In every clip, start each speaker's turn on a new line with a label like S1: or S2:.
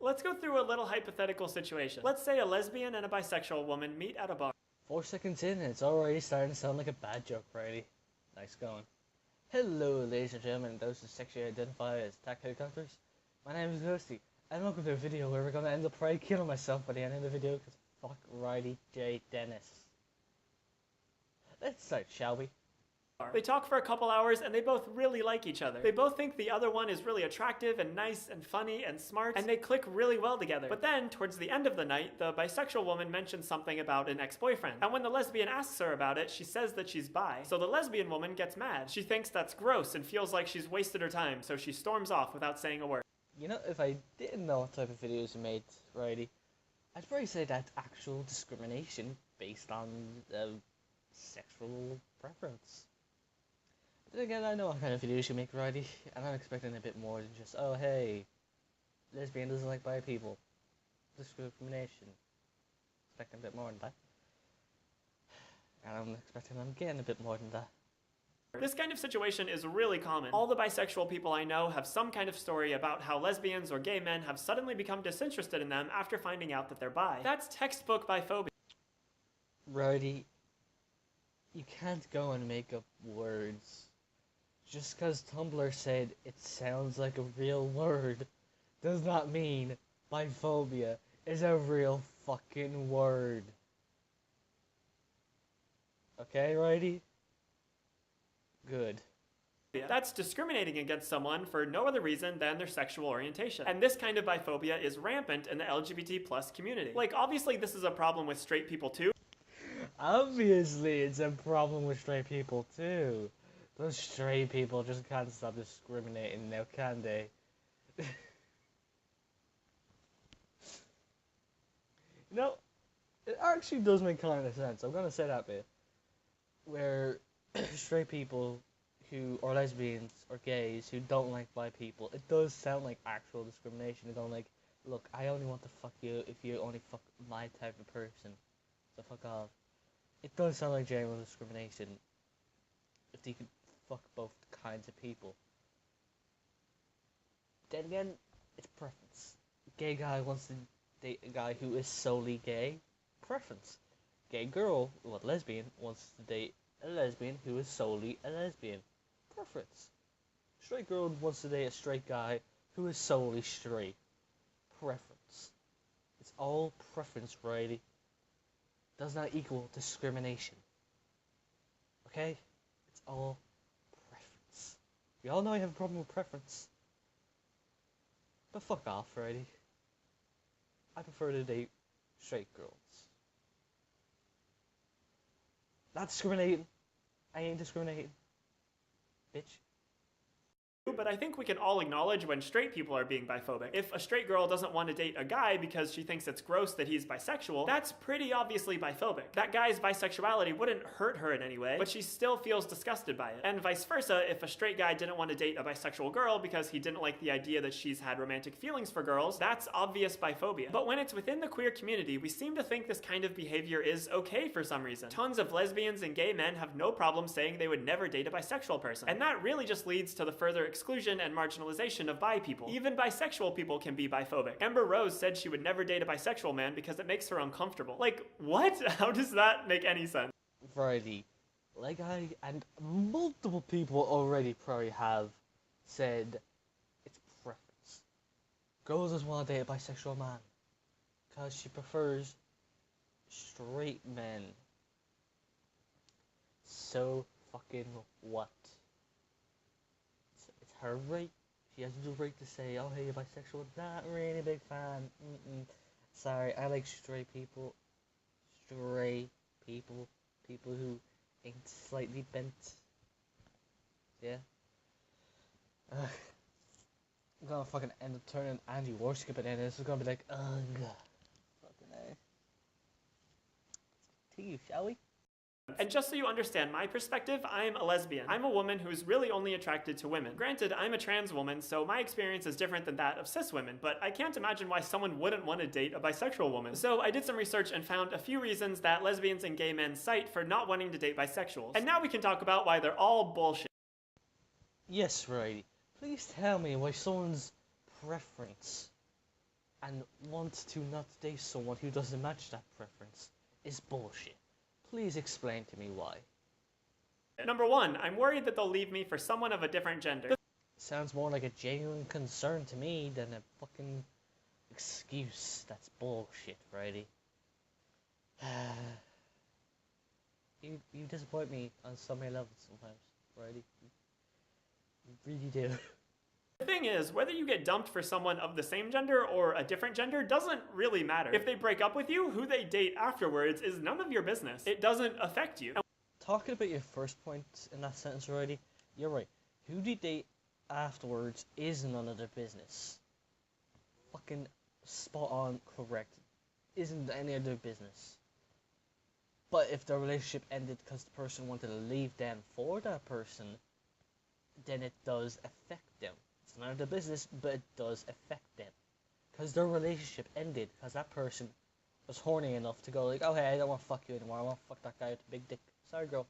S1: Let's go through a little hypothetical situation. Let's say a lesbian and a bisexual woman meet at a bar.
S2: 4 seconds in and it's already starting to sound like a bad joke, Brady. Nice going. Hello, ladies and gentlemen, those who sexually identify as attack helicopters. My name is Ghosty, and welcome to a video where we're going to end up probably killing myself by the end of the video because fuck Riley J. Denis. Let's start, shall we?
S1: They talk for a couple hours and they both really like each other. They both think the other one is really attractive and nice and funny and smart, and they click really well together. But then, towards the end of the night, the bisexual woman mentions something about an ex-boyfriend. And when the lesbian asks her about it, she says that she's bi. So the lesbian woman gets mad. She thinks that's gross and feels like she's wasted her time, so she storms off without saying a word.
S2: You know, if I didn't know what type of videos you made, Riley, I'd probably say that's actual discrimination based on sexual preference. But again, I know what kind of videos you make, Riley, and I'm expecting a bit more than just, oh hey, lesbian doesn't like bi people. Discrimination. Expecting a bit more than that. And I'm expecting I'm getting a bit more than that.
S1: This kind of situation is really common. All the bisexual people I know have some kind of story about how lesbians or gay men have suddenly become disinterested in them after finding out that they're bi. That's textbook biphobia.
S2: Riley, you can't go and make up words. Just because Tumblr said it sounds like a real word does not mean biphobia is a real fucking word. Okay, Riley? Good.
S1: That's discriminating against someone for no other reason than their sexual orientation. And this kind of biphobia is rampant in the LGBT+ community. Like, obviously this is a problem with straight people too.
S2: Obviously it's a problem with straight people too. Those straight people just can't stop discriminating now, can they? You know, it actually does make kind of sense. I'm gonna say that bit. Where straight people who are lesbians or gays who don't like bi people, it does sound like actual discrimination. They don't like, look, I only want to fuck you if you only fuck my type of person. So fuck off. It does sound like genuine discrimination if you could fuck both kinds of people. Then again, it's preference. Gay guy wants to date a guy who is solely gay. Preference. Gay girl, well, lesbian, wants to date a lesbian who is solely a lesbian. Preference. Straight girl wants to date a straight guy who is solely straight. Preference. It's all preference, Riley. Does not equal discrimination. Okay? It's all preference. We all know you have a problem with preference. But fuck off, Riley. I prefer to date straight girls. Not discriminating. I ain't discriminating. Bitch.
S1: But I think we can all acknowledge when straight people are being biphobic. If a straight girl doesn't want to date a guy because she thinks it's gross that he's bisexual, that's pretty obviously biphobic. That guy's bisexuality wouldn't hurt her in any way, but she still feels disgusted by it. And vice versa, if a straight guy didn't want to date a bisexual girl because he didn't like the idea that she's had romantic feelings for girls, that's obvious biphobia. But when it's within the queer community, we seem to think this kind of behavior is okay for some reason. Tons of lesbians and gay men have no problem saying they would never date a bisexual person. And that really just leads to the further exclusion and marginalization of bi people. Even bisexual people can be biphobic. Amber Rose said she would never date a bisexual man because it makes her uncomfortable. Like, what? How does that make any sense?
S2: Friday, like I and multiple people already probably have said it's preference. Girls just want to date a bisexual man because she prefers straight men. So fucking what? It's her right. She has the right to say, oh hey, you're bisexual. Not really a big fan. Sorry, I like straight people. Straight people. People who ain't slightly bent. Yeah. I'm gonna fucking end up turning Andy Warskip at the end. This is gonna be like, ugh. Fucking A. Continue, shall we?
S1: And just so you understand my perspective, I'm a lesbian. I'm a woman who's really only attracted to women. Granted, I'm a trans woman, so my experience is different than that of cis women, but I can't imagine why someone wouldn't want to date a bisexual woman. So I did some research and found a few reasons that lesbians and gay men cite for not wanting to date bisexuals. And now we can talk about why they're all bullshit.
S2: Yes, Riley. Please tell me why someone's preference and want to not date someone who doesn't match that preference is bullshit. Please explain to me why.
S1: Number 1, I'm worried that they'll leave me for someone of a different gender.
S2: Sounds more like a genuine concern to me than a fucking excuse. That's bullshit, Friday. You disappoint me on so many levels sometimes, Friday. You really do.
S1: The thing is, whether you get dumped for someone of the same gender or a different gender doesn't really matter. If they break up with you, who they date afterwards is none of your business. It doesn't affect you.
S2: Talking about your first point in that sentence already, you're right. Who they date afterwards is none of their business. Fucking spot on correct. Isn't any of their business. But if the relationship ended because the person wanted to leave them for that person, then it does affect them. It's none of their business, but it does affect them. Because their relationship ended because that person was horny enough to go like, oh hey, I don't want to fuck you anymore, I want to fuck that guy with the big dick. Sorry girl.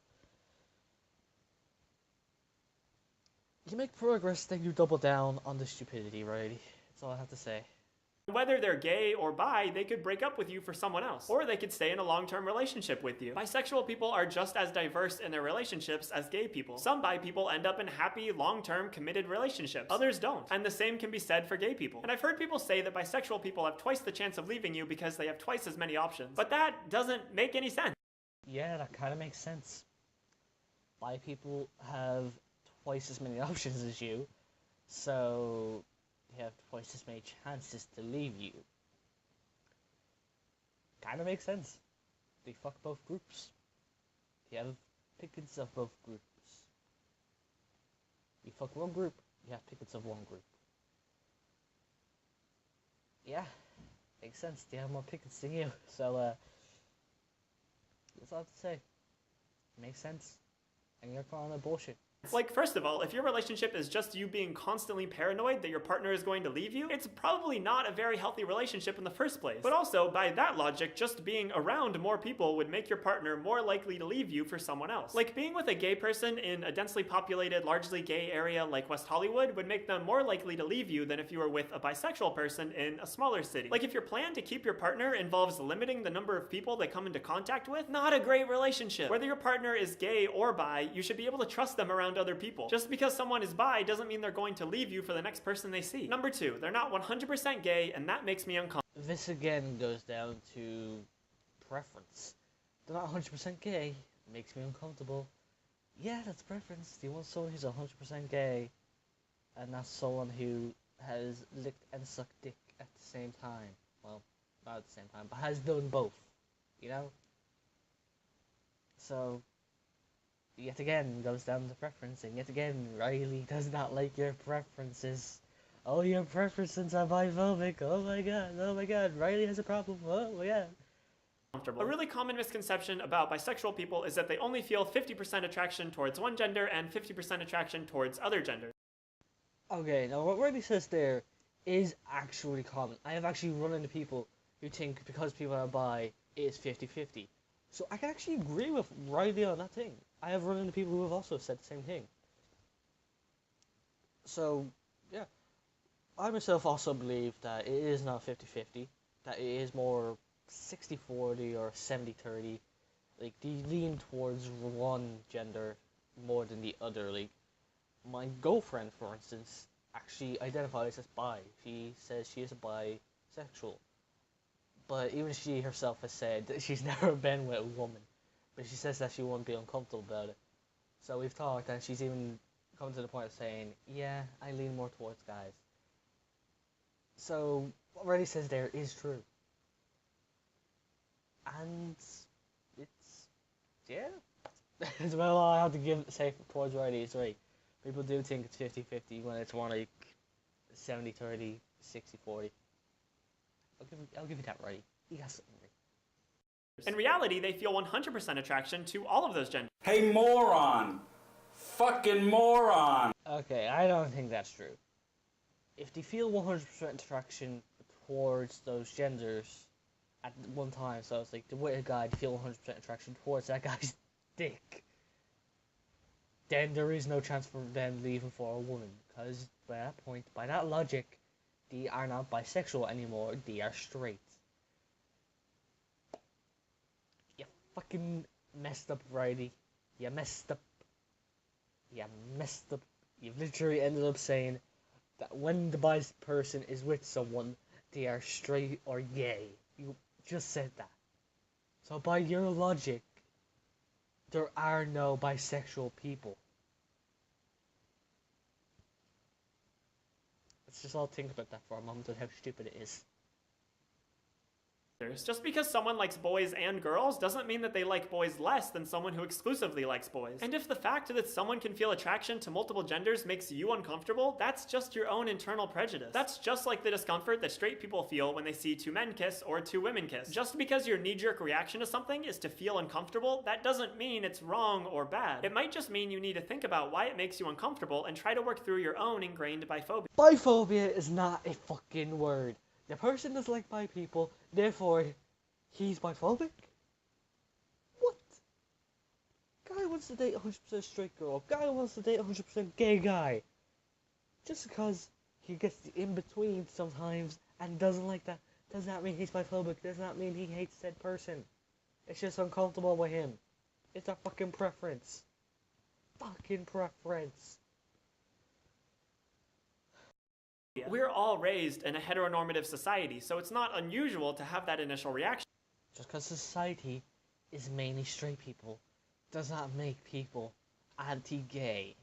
S2: You make progress, then you double down on the stupidity, right? That's all I have to say.
S1: Whether they're gay or bi, they could break up with you for someone else. Or they could stay in a long-term relationship with you. Bisexual people are just as diverse in their relationships as gay people. Some bi people end up in happy, long-term, committed relationships. Others don't. And the same can be said for gay people. And I've heard people say that bisexual people have twice the chance of leaving you because they have twice as many options. But that doesn't make any sense.
S2: Yeah, that kind of makes sense. Bi people have twice as many options as you, so they have twice as many chances to leave you. Kind of makes sense. They fuck both groups. You have pickets of both groups. You fuck one group, you have pickets of one group. Yeah, makes sense. They have more pickets than you, so that's all I have to say. Makes sense. And you're calling it bullshit.
S1: Like, first of all, if your relationship is just you being constantly paranoid that your partner is going to leave you, it's probably not a very healthy relationship in the first place. But also, by that logic, just being around more people would make your partner more likely to leave you for someone else. Like, being with a gay person in a densely populated, largely gay area like West Hollywood would make them more likely to leave you than if you were with a bisexual person in a smaller city. Like, if your plan to keep your partner involves limiting the number of people they come into contact with, not a great relationship. Whether your partner is gay or bi, you should be able to trust them around other people. Just because someone is bi doesn't mean they're going to leave you for the next person they see. Number 2, they're not 100% gay, and that makes me uncomfortable.
S2: This again goes down to preference. They're not 100% gay. Makes me uncomfortable. Yeah, that's preference. Do you want someone who's 100% gay, and not someone who has licked and sucked dick at the same time? Well, not at the same time, but has done both. You know? So, yet again, goes down to preference, and yet again, Riley does not like your preferences. Oh, your preferences are biphobic. Oh my god, Riley has a problem. Oh my god.
S1: A really common misconception about bisexual people is that they only feel 50% attraction towards one gender and 50% attraction towards other genders.
S2: Okay, now what Riley says there is actually common. I have actually run into people who think because people are bi, it's 50-50. So I can actually agree with Riley on that thing. I have run into people who have also said the same thing. So, yeah. I myself also believe that it is not 50-50. That it is more 60-40 or 70-30. Like, they lean towards one gender more than the other. Like, my girlfriend, for instance, actually identifies as bi. She says she is a bisexual. But even she herself has said that she's never been with a woman. But she says that she won't be uncomfortable about it. So we've talked, and she's even come to the point of saying, yeah, I lean more towards guys. So what Reddy says there is true. And it's, yeah. As well, all I have to say towards Reddy is right. People do think it's 50-50 when it's more like 70-30, 60-40. I'll give you that, Reddy. You got something right.
S1: In reality, they feel 100% attraction to all of those genders.
S3: Hey, moron! Fucking moron!
S2: Okay, I don't think that's true. If they feel 100% attraction towards those genders at one time, so it's like the way a guy to feel 100% attraction towards that guy's dick, then there is no chance for them leaving for a woman, because by that point, by that logic, They are not bisexual anymore, they are straight. You fucking messed up, Riley. You messed up. You messed up. You've literally ended up saying that when the bi person is with someone, they are straight or gay. You just said that. So by your logic, there are no bisexual people. Let's just all think about that for a moment and how stupid it is.
S1: Just because someone likes boys and girls doesn't mean that they like boys less than someone who exclusively likes boys. And if the fact that someone can feel attraction to multiple genders makes you uncomfortable, that's just your own internal prejudice. That's just like the discomfort that straight people feel when they see two men kiss or two women kiss. Just because your knee-jerk reaction to something is to feel uncomfortable, that doesn't mean it's wrong or bad. It might just mean you need to think about why it makes you uncomfortable and try to work through your own ingrained biphobia.
S2: Biphobia is not a fucking word. The person doesn't like bi people, therefore, he's biphobic? What? Guy wants to date a 100% straight girl. Guy wants to date a 100% gay guy. Just because he gets the in-between sometimes and doesn't like that, does not mean he's biphobic. Does not mean he hates said person. It's just uncomfortable with him. It's a fucking preference. Fucking preference.
S1: We're all raised in a heteronormative society, so it's not unusual to have that initial reaction.
S2: Just because society is mainly straight people does not make people anti-gay.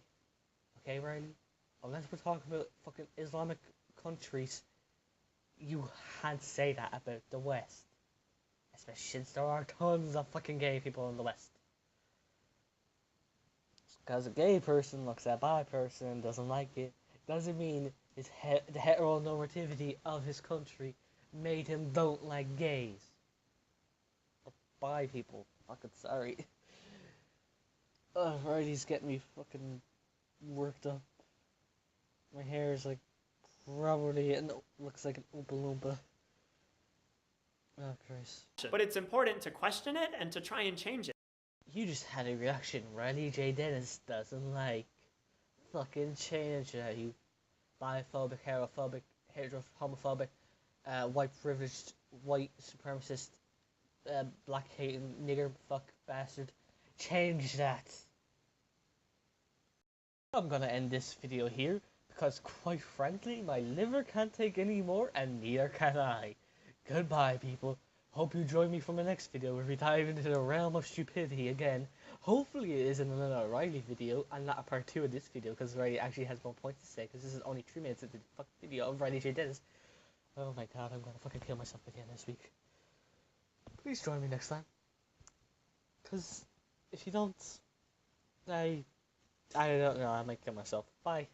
S2: Okay, Riley? Unless we're talking about fucking Islamic countries, you can't say that about the West. Especially since there are tons of fucking gay people in the West. Because a gay person looks at a bi person and doesn't like it, doesn't mean the heteronormativity of his country made him don't like gays. Or bi people. Fucking sorry. Riley's getting me fucking worked up. My hair is like probably, and looks like an Oompa Loompa. Oh Christ.
S1: But it's important to question it and to try and change it.
S2: You just had a reaction. Riley J. Denis doesn't like. Fucking change that, you biphobic, heterophobic, homophobic, white privileged, white supremacist, black hating, nigger fuck bastard. Change that. I'm gonna end this video here because quite frankly my liver can't take any more and neither can I. Goodbye people. Hope you join me for my next video where we dive into the realm of stupidity again. Hopefully it isn't another Riley video and not a part 2 of this video because Riley actually has more points to say because this is only 3 minutes into the fucking video of Riley J. Denis. Oh my god, I'm gonna fucking kill myself again this week. Please join me next time. Because if you don't, I don't know, I might kill myself. Bye.